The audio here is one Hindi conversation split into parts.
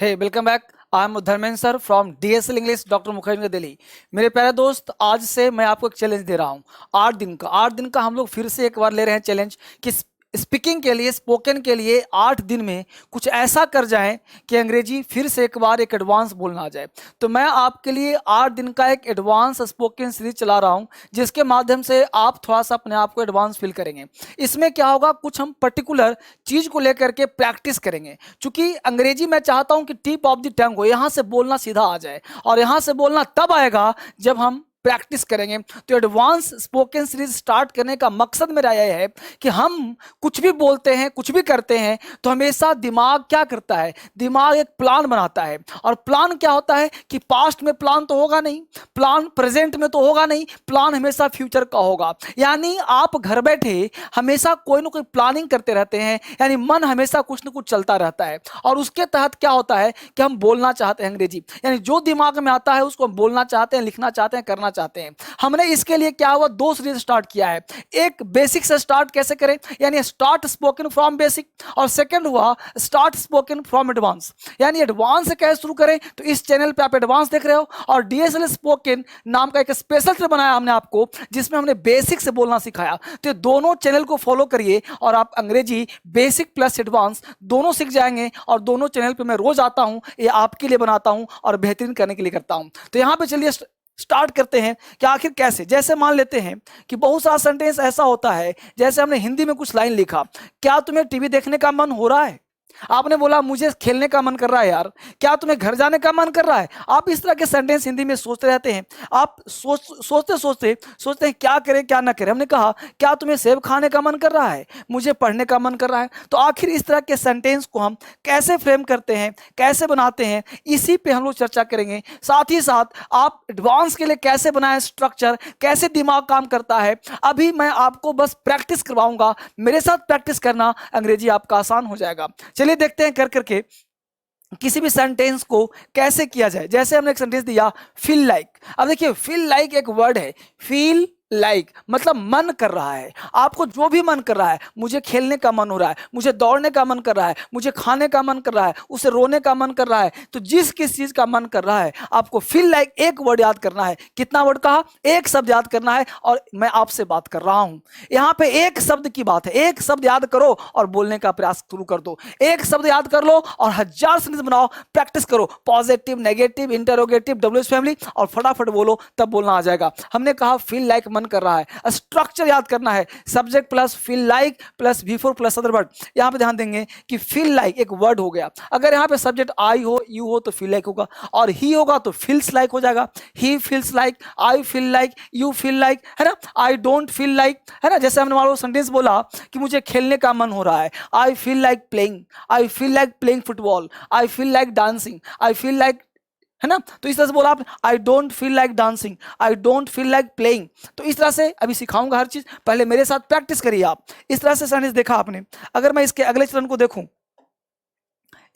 Hey welcome back. I am Dharmendra sir from DSL English doctor Mukherjee Delhi. मेरे प्यारे दोस्त, आज से मैं आपको एक चैलेंज दे रहा हूँ। 8 दिन का हम लोग फिर से एक बार ले रहे हैं चैलेंज कि स्पीकिंग के लिए, स्पोकन के लिए 8 दिन में कुछ ऐसा कर जाएं कि अंग्रेजी फिर से एक बार एक एडवांस बोलना आ जाए। तो मैं आपके लिए 8 दिन का एक एडवांस स्पोकन सीरीज चला रहा हूं, जिसके माध्यम से आप थोड़ा सा अपने आप को एडवांस फील करेंगे। इसमें क्या होगा, कुछ हम पर्टिकुलर चीज को लेकर के प्रैक्टिस करेंगे। क्योंकि अंग्रेजी मैं चाहता हूं कि टिप ऑफ द टंग हो, यहां से बोलना सीधा आ जाए, और यहां से बोलना तब आएगा जब हम प्रैक्टिस करेंगे। तो एडवांस स्पोकन सीरीज स्टार्ट करने का मकसद मेरा यह है कि हम कुछ भी बोलते हैं, कुछ भी करते हैं, तो हमेशा दिमाग क्या करता है, दिमाग एक प्लान बनाता है। और प्लान क्या होता है कि पास्ट में प्लान तो होगा नहीं, प्लान प्रेजेंट में तो होगा नहीं, प्लान हमेशा फ्यूचर का होगा। यानी आप घर बैठे हमेशा कोई ना कोई प्लानिंग करते रहते हैं, यानी मन हमेशा कुछ ना कुछ चलता रहता है। और उसके तहत क्या होता है कि हम बोलना चाहते हैं अंग्रेजी, यानी जो दिमाग में आता है उसको हम बोलना चाहते हैं, लिखना चाहते हैं, करना चाहते हैं। हमने इसके लिए क्या हुआ, 2 सीरीज स्टार्ट किया है। एक बेसिक से स्टार्ट कैसे करें, यानी स्टार्ट स्पोकन फ्रॉम बेसिक, और सेकंड हुआ स्टार्ट स्पोकन फ्रॉम एडवांस, यानी एडवांस से कैसे शुरू करें। तो इस चैनल पे आप एडवांस देख रहे हो, और डीएसएल स्पोकन नाम का एक स्पेशल चैनल बनाया हमने आपको, जिसमें हमने बेसिक से बोलना सिखाया। तो दोनों चैनल को फॉलो करिए और आप अंग्रेजी बेसिक प्लस एडवांस दोनों सीख जाएंगे। और दोनों चैनल पे मैं रोज आता हूं, ये आपके लिए बनाता हूं और बेहतरीन करने के लिए करता हूं। तो यहां पे चलिए स्टार्ट करते हैं कि आखिर कैसे। जैसे मान लेते हैं कि बहुत सारा सेंटेंस ऐसा होता है, जैसे हमने हिंदी में कुछ लाइन लिखा, क्या तुम्हें टीवी देखने का मन हो रहा है? आपने बोला मुझे खेलने का मन कर रहा है यार। क्या तुम्हें घर जाने का मन कर रहा है? आप इस तरह के सेंटेंस हिंदी में सोचते रहते हैं। आप सोचते हैं क्या करें क्या ना करें। हमने कहा क्या तुम्हें सेब खाने का मन कर रहा है, मुझे पढ़ने का मन कर रहा है। तो आखिर इस तरह के सेंटेंस को हम कैसे फ्रेम करते हैं, कैसे बनाते हैं, इसी पे हम लोग चर्चा करेंगे। साथ ही साथ आप एडवांस के लिए कैसे बनाएं स्ट्रक्चर, कैसे दिमाग काम करता है, अभी मैं आपको बस प्रैक्टिस करवाऊंगा। मेरे साथ प्रैक्टिस करना, अंग्रेजी आपका आसान हो जाएगा। चलिए देखते हैं कर करके किसी भी सेंटेंस को कैसे किया जाए। जैसे हमने एक सेंटेंस दिया फील लाइक। अब देखिए फील लाइक एक वर्ड है। फील लाइक मतलब मन कर रहा है, आपको जो भी मन कर रहा है, मुझे खेलने का मन हो रहा है, मुझे दौड़ने का मन कर रहा है, मुझे खाने का मन कर रहा है, उसे रोने का मन कर रहा है। तो जिस किस चीज का मन कर रहा है, आपको फील लाइक एक वर्ड याद करना है। कितना वर्ड कहा? एक शब्द याद करना है। और मैं आपसे बात कर रहा हूं, यहां पे एक शब्द की बात है। एक शब्द याद करो और बोलने का प्रयास शुरू कर दो। एक शब्द याद कर लो और 1000 सेंटेंस बनाओ, प्रैक्टिस करो। Positive, negative, interrogative, WH family, और फटाफट बोलो, तब बोलना आ जाएगा। हमने कहा फील लाइक मन कर रहा है। स्ट्रक्चर याद करना है, subject plus feel like plus V4 plus other word. यहां पे ध्यान देंगे कि फील लाइक एक वर्ड हो गया। अगर यहां पे सब्जेक्ट आई हो, यू हो, तो फील लाइक होगा, और ही होगा तो फील्स लाइक हो जाएगा। He feels like, I feel like, you feel like, है ना। आई डोंट फील लाइक, है ना। जैसे हमने मान लो सेंटेंस बोला कि मुझे खेलने का मन हो रहा है, I feel like playing, I feel like playing football, I feel like dancing, I feel like, है ना। तो इस तरह से बोला आप, आई don't feel like dancing, I don't feel like playing. तो इस तरह से अभी सिखाऊंगा हर चीज, पहले मेरे साथ प्रैक्टिस करिए आप। इस तरह से सेंटेंस देखा आपने। अगर मैं इसके अगले चरण को देखूं,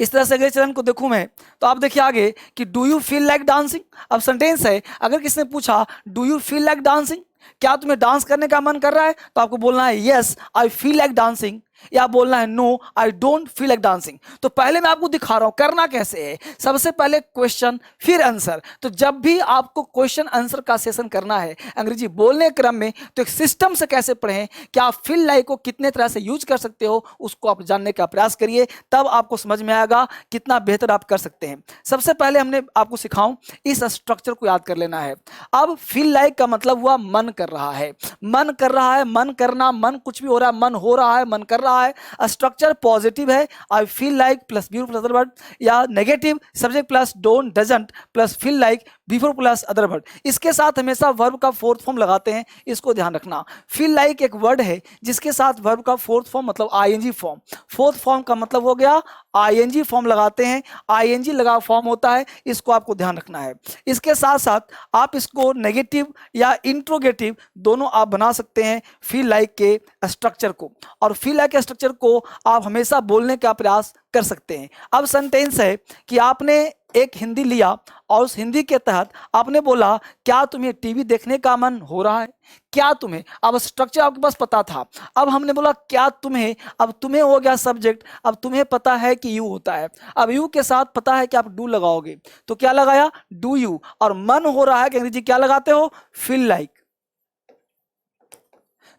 इस तरह से अगले चरण को देखूं मैं, तो आप देखिए आगे कि do you feel like dancing. अब सेंटेंस है, अगर किसी ने पूछा do you feel like dancing, क्या तुम्हें डांस करने का मन कर रहा है, तो आपको बोलना है yes I feel like dancing, या बोलना है no I don't feel like dancing. तो पहले मैं आपको दिखा रहा हूं करना कैसे है। सबसे पहले क्वेश्चन फिर आंसर। तो जब भी आपको क्वेश्चन आंसर का सेशन करना है अंग्रेजी बोलने क्रम में, तो एक सिस्टम से कैसे पढ़ें, क्या आप फील लाइक को कितने तरह से यूज कर सकते हो, उसको आप जानने का प्रयास करिए, तब आपको समझ में आएगा कितना बेहतर आप कर सकते हैं। सबसे पहले हमने आपको सिखाऊं, इस स्ट्रक्चर को याद कर लेना है। अब फील लाइक का मतलब हुआ मन कर रहा है, मन कर रहा है, मन करना, मन कुछ भी हो रहा है, मन हो रहा है, मन कर रहा है। स्ट्रक्चर पॉजिटिव है, I feel like plus B4 plus other word, या negative subject plus don't doesn't plus feel like B4 plus other word. इसके साथ हमेशा वर्ब का फोर्थ फॉर्म लगाते हैं, इसको ध्यान रखना। फील लाइक एक वर्ड है जिसके साथ वर्ब का फोर्थ फॉर्म मतलब ING फॉर्म। फोर्थ फॉर्म का मतलब हो गया ING फॉर्म लगाते हैं, ING लगा फॉर्म होता है, इसको आपको ध्यान रखना है। इसके साथ साथ आप इसको नेगेटिव या इंट्रोगेटिव दोनों आप बना सकते हैं फील लाइक के स्ट्रक्चर को। और फील लाइक के स्ट्रक्चर को आप हमेशा बोलने का प्रयास कर सकते हैं। अब सेंटेंस है कि आपने एक हिंदी लिया और उस हिंदी के तहत आपने बोला क्या तुम्हें टीवी देखने का मन हो रहा है। क्या तुम्हें, अब स्ट्रक्चर आपके पास पता था, अब हमने बोला क्या तुम्हें, अब तुम्हें हो गया सब्जेक्ट, अब तुम्हें पता है कि यू होता है, अब यू के साथ पता है कि आप डू लगाओगे, तो क्या लगाया, डू यू, और मन हो रहा है कि अंग्रेजी क्या लगाते हो, फील लाइक।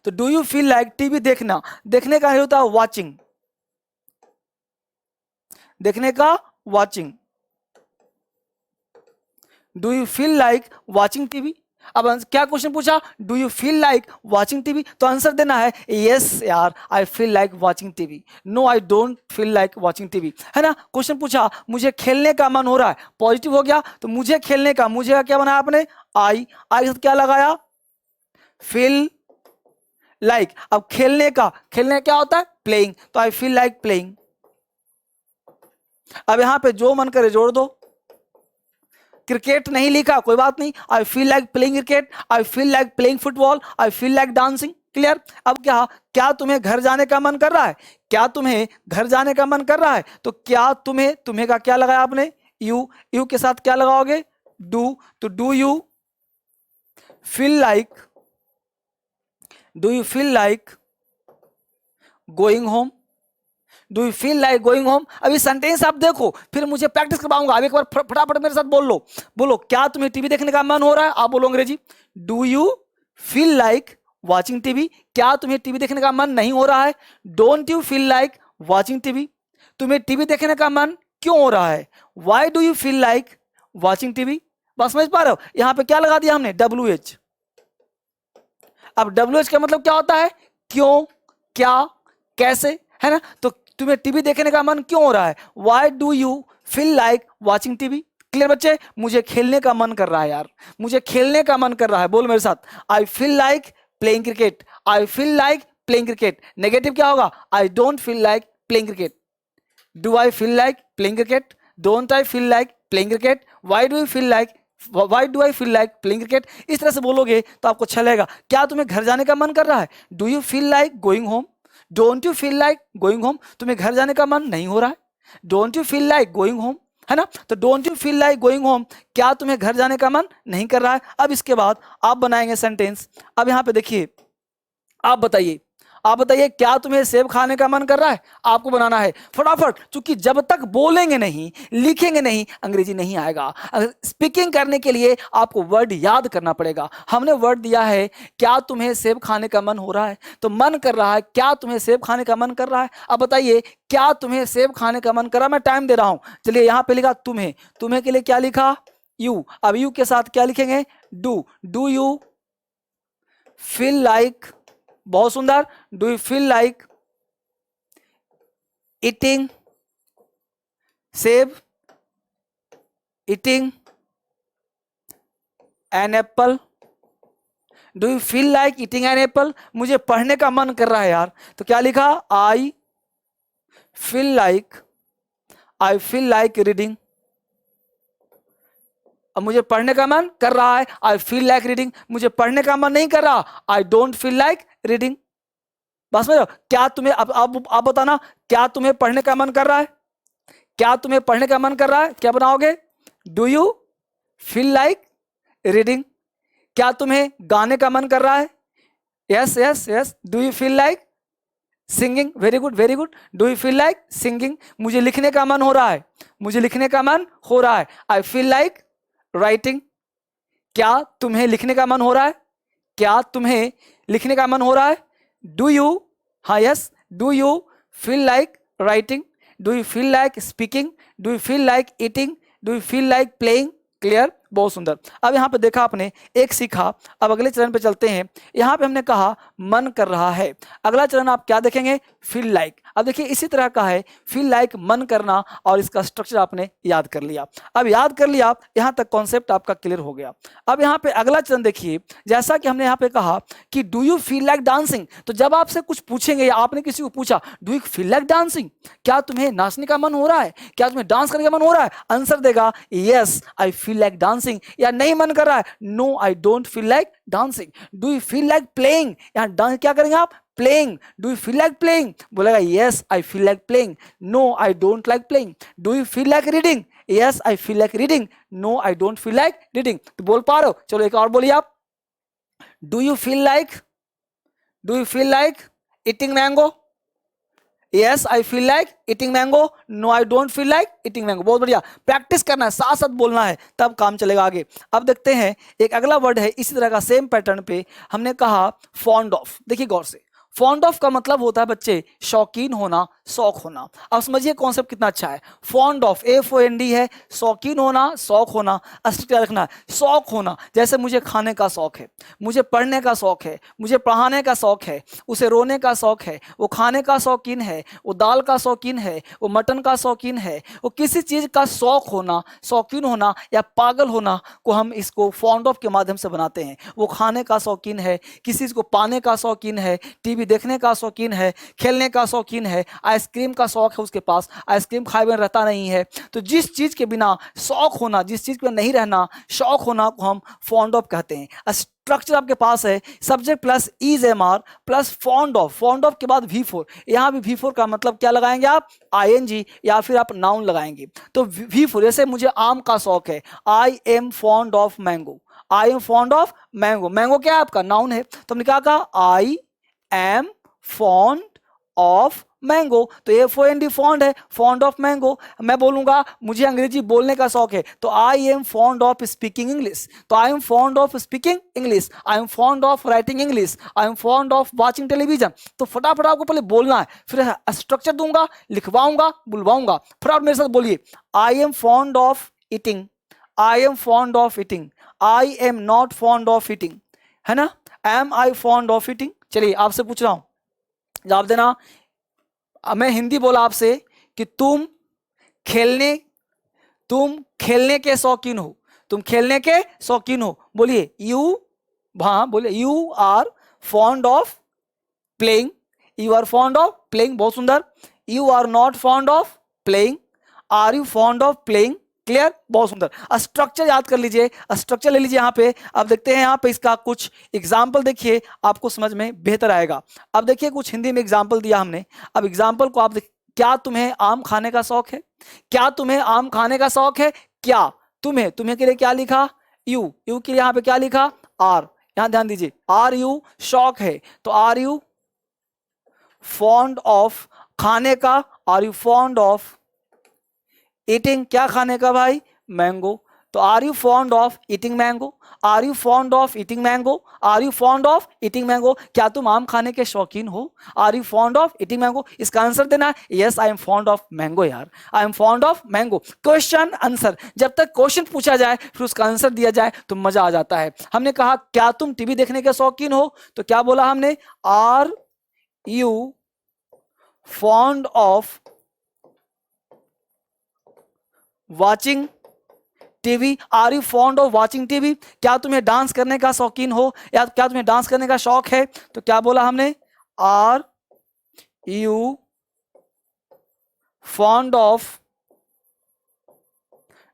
तो do you feel like TV देखना, देखने का होता है वॉचिंग, देखने का watching. Do you feel like watching TV. अब क्या क्वेश्चन पूछा, do you feel like watching TV, तो आंसर देना है यस यार I feel like watching TV, no I don't feel like watching TV, है ना। क्वेश्चन पूछा मुझे खेलने का मन हो रहा है, पॉजिटिव हो गया, तो मुझे खेलने का, मुझे का क्या बनाया आपने, आई के साथ क्या लगाया, फील लाइक। अब खेलने का, खेलने क्या होता है, प्लेइंग, तो आई फील लाइक प्लेइंग। अब यहां पे जो मन करे जोड़ दो, क्रिकेट नहीं लिखा कोई बात नहीं, आई फील लाइक प्लेइंग क्रिकेट, आई फील लाइक प्लेइंग फुटबॉल, आई फील लाइक डांसिंग। क्लियर। अब क्या, क्या तुम्हें घर जाने का मन कर रहा है, क्या तुम्हें घर जाने का मन कर रहा है, तो क्या तुम्हें, तुम्हें का क्या लगाया आपने, यू, यू के साथ क्या लगाओगे, डू, तो do you feel like, do you feel like going home, do you feel like going home. अभी सेंटेंस आप देखो, फिर मुझे प्रैक्टिस करवाऊंगा। अब एक बार फटाफट मेरे साथ बोल लो, बोलो क्या तुम्हें टीवी देखने का मन हो रहा है, आप बोलो अंग्रेजी, do you feel like watching TV. क्या तुम्हें टीवी देखने का मन नहीं हो रहा है, don't you feel like watching TV. तुम्हें टीवी देखने का मन क्यों हो रहा है, why do you feel like watching TV. बस समझ पा रहे हो, यहां पे क्या लगा दिया हमने, WH। अब WH का मतलब क्या होता है, क्यों, क्या, कैसे, है ना। तो तुम्हें टीवी देखने का मन क्यों हो रहा है, why do you feel like watching TV. Clear बच्चे, मुझे खेलने का मन कर रहा है यार, मुझे खेलने का मन कर रहा है, बोल मेरे साथ, आई फील लाइक प्लेइंग क्रिकेट, आई feel like playing cricket. Negative क्या होगा, आई don't feel like playing cricket. Do I feel like playing cricket, don't I feel like playing cricket, why do you feel like, why do I feel like playing cricket. इस तरह से बोलोगे तो आपको अच्छा लगेगा। क्या तुम्हें घर जाने का मन कर रहा है, do you feel like going home, don't you feel like going home. तुम्हें घर जाने का मन नहीं हो रहा है, don't you feel like going home, है ना। तो don't you feel like going home, क्या तुम्हें घर जाने का मन नहीं कर रहा है। अब इसके बाद आप बनाएंगे सेंटेंस। अब यहां पे देखिए, आप बताइए, आप बताइए क्या तुम्हें सेब खाने का मन कर रहा है, आपको बनाना है फटाफट, क्योंकि जब तक बोलेंगे नहीं, लिखेंगे नहीं, अंग्रेजी नहीं आएगा। स्पीकिंग करने के लिए आपको वर्ड याद करना पड़ेगा। हमने वर्ड दिया है क्या तुम्हें सेब खाने का मन हो रहा है, तो मन कर रहा है, क्या तुम्हें सेब खाने का मन कर रहा है। अब बताइए क्या तुम्हें सेब खाने का मन कर रहा है, मैं टाइम दे रहा हूं। चलिए यहां पे लिखा तुम्हें, तुम्हें के लिए क्या लिखा, यू। अब यू के साथ क्या लिखेंगे, do, do you feel like, बहुत सुंदर, do you feel like eating सेब, eating an apple, do you feel like eating an apple. मुझे पढ़ने का मन कर रहा है यार, तो क्या लिखा, आई फील लाइक, आई फील लाइक रीडिंग। अब मुझे पढ़ने का मन कर रहा है, आई फील लाइक रीडिंग। मुझे पढ़ने का मन नहीं कर रहा, आई डोंट फील लाइक रीडिंग। बस में क्या तुम्हें, अब आप बताना, क्या तुम्हें पढ़ने का मन कर रहा है, क्या तुम्हें पढ़ने का मन कर रहा है, क्या बनाओगे, do you feel like reading. क्या तुम्हें गाने का मन कर रहा है, yes yes yes, do you feel like singing, very good very good, do you feel like singing. मुझे लिखने का मन हो रहा है, मुझे लिखने का मन हो रहा है, आई फील लाइक राइटिंग। क्या तुम्हें लिखने का मन हो रहा है, क्या तुम्हें लिखने का मन हो रहा है, डू यू, हाँ yes, do you feel like writing, do you feel like speaking, do you feel like eating, do you feel like playing. Clear, बहुत सुंदर। अब यहाँ पे देखा आपने, एक सीखा। अब अगले चरण पे चलते हैं। यहाँ पे हमने कहा मन कर रहा है, अगला चरण आप क्या देखेंगे, फील लाइक। अब देखिए इसी तरह का है, फील लाइक मन करना, और इसका स्ट्रक्चर आपने याद कर लिया। अब याद कर लिया, यहाँ तक कॉन्सेप्ट आपका क्लियर हो गया। अब यहाँ पे अगला चरण देखिए, जैसा कि हमने यहाँ पे कहा कि do you feel like dancing. तो जब आपसे कुछ पूछेंगे या आपने किसी को पूछा do you feel like dancing, क्या तुम्हें नाचने का मन हो रहा है, क्या तुम्हें डांस करने का मन हो रहा है, आंसर देगा yes I feel like dancing. या नहीं मन कर रहा है, no I don't feel like dancing. Do you feel like playing, यहाँ डांस क्या करेंगे आप, playing, do you feel like playing, बोलेगा yes I feel like playing, no I don't like playing. Do you feel like reading, yes I feel like reading, no I don't feel like reading. तो बोल पा रहे हो? चलो एक और बोलिए आप, do you feel like, do you feel like eating mango, yes I feel like eating mango, no I don't feel like eating mango. बहुत बढ़िया, प्रैक्टिस करना है, साथ साथ बोलना है, तब काम चलेगा आगे। अब देखते हैं एक अगला वर्ड है इसी तरह का, सेम पैटर्न पे। हमने कहा फॉन्ड ऑफ, देखिए गौर से, फॉन्ड ऑफ का मतलब होता है बच्चे शौकीन होना, शौक होना। अब समझिए कॉन्सेप्ट कितना अच्छा है। फॉन्ड ऑफ, FOND है, शौकीन होना, शौक होना, अस्तित्व रखना है। शौक होना, जैसे मुझे खाने का शौक है, मुझे पढ़ने का शौक है, मुझे पढ़ाने का शौक है, उसे रोने का शौक है, वो खाने का शौकीन है, वो दाल का शौकीन है, वो मटन का शौकीन है, वो किसी चीज का शौक होना, शौकीन होना या पागल होना को हम इसको फॉन्ड ऑफ के माध्यम से बनाते हैं। वो खाने का शौकीन है, किसी चीज को पाने का शौकीन है, टीवी देखने का शौकीन है, खेलने का शौकीन है, आइसक्रीम का शौक है उसके पास, आइसक्रीम खाए बिना रहता नहीं है। तो जिस चीज के बिना शौक होना, जिस चीज के बिना नहीं रहना, शौक होना को हम फॉन्ड ऑफ कहते हैं। स्ट्रक्चर आपके पास है, subject plus is MR plus fond of, fond of के बाद V4, यहां भी V4 का मतलब क्या लगाएंगे आप, ING या फिर आप नाउन लगाएंगे। तो V4, जैसे मुझे आम का शौक है, I am fond of mango, I am fond of mango, mango क्या है आपका, नाउन है, तो हमने क्या कहा, I am fond of mango, तो FOND फॉन्ड है, फॉन्ड ऑफ मैंगो। मैं बोलूंगा मुझे अंग्रेजी बोलने का शौक है, तो I am fond of speaking English, तो I am fond of speaking English, I am fond of writing English, I am fond of watching television. तो फटाफट आपको पहले बोलना है, फिर स्ट्रक्चर दूंगा, लिखवाऊंगा, बुलवाऊंगा। फटाफट मेरे साथ बोलिए, I am fond of eating, I am fond of eating, I am not fond of eating, है ना, am I fond of eating. चलिए आपसे पूछ रहा हूं, जवाब देना। मैं हिंदी बोला आपसे कि खेलने तुम खेलने के शौकीन हो, तुम खेलने के शौकीन हो, बोलिए यू, हाँ बोलिए, you are fond of playing, you are fond of playing, बहुत सुंदर। You are not fond of playing, are you fond of playing, clear, बहुत सुंदर। स्ट्रक्चर याद कर लीजिए, स्ट्रक्चर ले लीजिए यहाँ पे। अब देखते हैं यहाँ पे इसका कुछ एग्जाम्पल, देखिए आपको समझ में बेहतर आएगा। अब देखिए कुछ हिंदी में एग्जाम्पल दिया हमने, अब एग्जाम्पल को आप क्या तुम्हें आम खाने का शौक है, क्या तुम्हें आम खाने का शौक है, क्या तुम्हें, तुम्हें के लिए क्या लिखा, यू, यू के लिए यहाँ पे क्या लिखा, आर, यहां ध्यान दीजिए, आर यू शौक है, तो आर यू फॉन्ड ऑफ खाने का, are you fond of eating, क्या खाने का भाई, मैंगो, तो are you fond of eating mango, are you fond of eating mango, are you fond of eating mango, क्या तुम आम खाने के शौकीन हो, are you fond of eating mango. इसका आंसर देना है, yes I am fond of mango, यार I am fond of mango. Question answer, जब तक क्वेश्चन पूछा जाए फिर उसका आंसर दिया जाए तो मजा आ जाता है। हमने कहा क्या तुम टीवी देखने के शौकीन हो, तो क्या बोला हमने, are you fond of watching TV, are you fond of watching TV, क्या तुम्हें डांस करने का शौकीन हो या क्या तुम्हें डांस करने का शौक है, तो क्या बोला हमने, are you fond of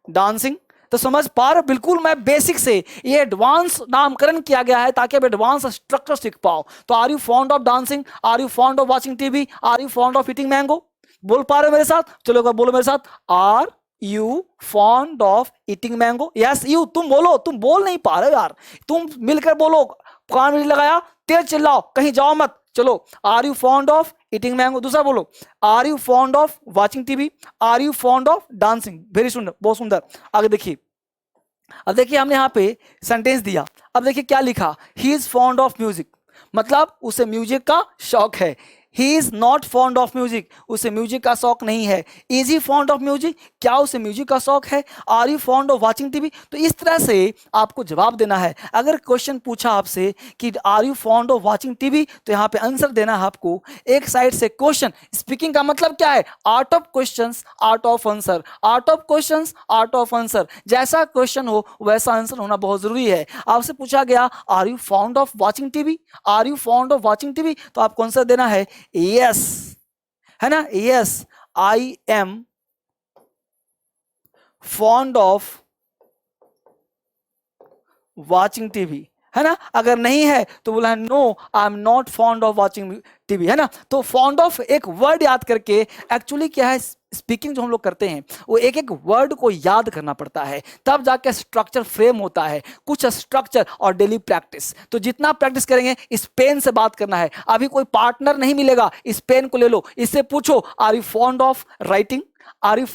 dancing. तो समझ पा रहे, बिल्कुल मैं बेसिक से ये एडवांस नामकरण किया गया है ताकि आप एडवांस स्ट्रक्चर सीख पाओ। तो are you fond of dancing, are you fond of watching TV, are you fond of eating mango, बोल पा रहे हो मेरे साथ, चलो बोलो मेरे साथ, are you fond of eating mango, yes you, तुम बोलो, तुम बोल नहीं पा रहे हो यार, तुम मिलकर बोलो, कान में लगाया, तेज चिल्लाओ, कहीं जाओ मत, चलो, are you fond of eating mango. दूसरा बोलो, are you fond of watching TV, are you fond of dancing, very सुंदर, बहुत सुंदर। आगे देखिए, अब देखिए हमने यहाँ पे सेंटेंस दिया, अब देखिए क्या लिखा, he is fond of music, मतलब उसे म्यूजिक का शौक है। He is not fond of music, उसे म्यूजिक का शौक नहीं है। Is he fond of music, क्या उसे म्यूजिक का शौक है। Are you fond of watching TV, तो इस तरह से आपको जवाब देना है। अगर क्वेश्चन पूछा आपसे कि are you fond of watching TV, तो यहाँ पे आंसर देना है आपको एक साइड से क्वेश्चन। स्पीकिंग का मतलब क्या है, art of questions art of answer, art of questions art of answer, जैसा क्वेश्चन हो वैसा आंसर होना बहुत जरूरी है। आपसे पूछा गया are you fond of watching TV, are you fond of watching TV, तो आपको आंसर देना है यस, है ना, yes I am fond of watching TV, है ना, अगर नहीं है तो बोला no I am not fond of watching TV, है ना। तो फॉन्ड ऑफ एक वर्ड याद करके, एक्चुअली क्या है, स्पीकिंग जो हम लोग करते हैं वो एक एक वर्ड को याद करना पड़ता है, तब जाके स्ट्रक्चर फ्रेम होता है, कुछ स्ट्रक्चर और डेली प्रैक्टिस। तो जितना प्रैक्टिस करेंगे, इस पेन से बात करना है। अभी कोई पार्टनर नहीं मिलेगा, इस पेन को ले लो, इससे पूछो are you fond of writing, are you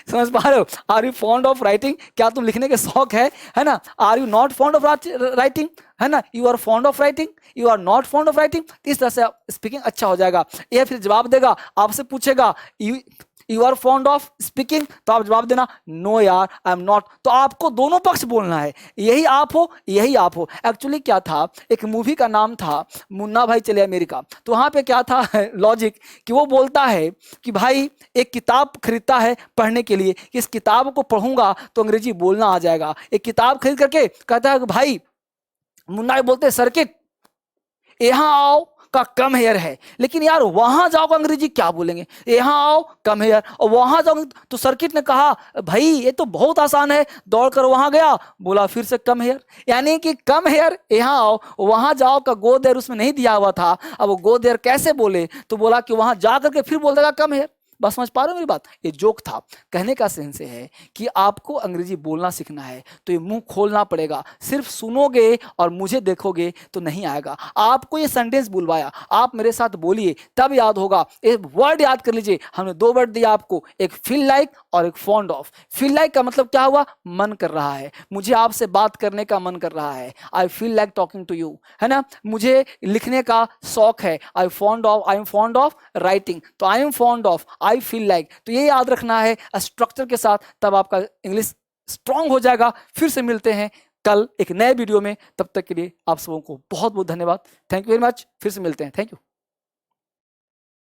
समझ पा रहे हो, are you fond of writing, क्या तुम लिखने के शौक है ना। Are you not fond of writing, है ना, you are fond of writing, you are not fond of writing. इस तरह से स्पीकिंग अच्छा हो जाएगा। ये फिर जवाब देगा, आपसे पूछेगा you are fond of speaking, तो आप जवाब देना नो यार आई एम नॉट। तो आपको दोनों पक्ष बोलना है, यही आप हो, यही आप हो। एक्चुअली क्या था, एक मूवी का नाम था मुन्ना भाई चले अमेरिका। तो वहां पे क्या था लॉजिक, कि वो बोलता है कि भाई एक किताब खरीदता है पढ़ने के लिए, कि इस किताब को पढ़ूंगा तो अंग्रेजी बोलना आ जाएगा। एक किताब खरीद करके कहता है कि भाई, मुन्ना भाई बोलते हैं सर्किट यहां आओ का कम हेयर है, लेकिन यार वहां जाओ अंग्रेजी क्या बोलेंगे, यहां आओ कम हेयर, और वहां जाओ। तो सर्किट ने कहा भाई ये तो बहुत आसान है, दौड़कर वहां गया, बोला फिर से कम हेयर। यानी कि कम हेयर यहां आओ, वहां जाओ का गो देयर उसमें नहीं दिया हुआ था। अब वो गो देयर कैसे बोले, तो बोला कि वहां जा करके फिर बोल देगा कम हेयर। बस समझ पा रहे हो मेरी बात, ये जोक था। कहने का सेंस है कि आपको अंग्रेजी बोलना सीखना है तो ये मुंह खोलना पड़ेगा। सिर्फ सुनोगे और मुझे देखोगे तो नहीं आएगा। आपको ये सेंटेंस बुलवाया, आप मेरे साथ बोलिए तब याद होगा। एक वर्ड याद कर लीजिए, हमने दो वर्ड दिया आपको, एक फील लाइक और एक फॉन्ड ऑफ। फील लाइक का मतलब क्या हुआ, मन कर रहा है, मुझे आपसे बात करने का मन कर रहा है, I feel like talking to you, है ना। मुझे लिखने का शौक है, I am fond of writing, तो I am fond of, I feel like. तो ये याद रखना है स्ट्रक्चर के साथ, तब आपका इंग्लिश स्ट्रांग हो जाएगा। फिर से मिलते हैं कल एक नए वीडियो में, तब तक के लिए आप सबों को बहुत बहुत धन्यवाद। थैंक यू वेरी मच, फिर से मिलते हैं, थैंक यू।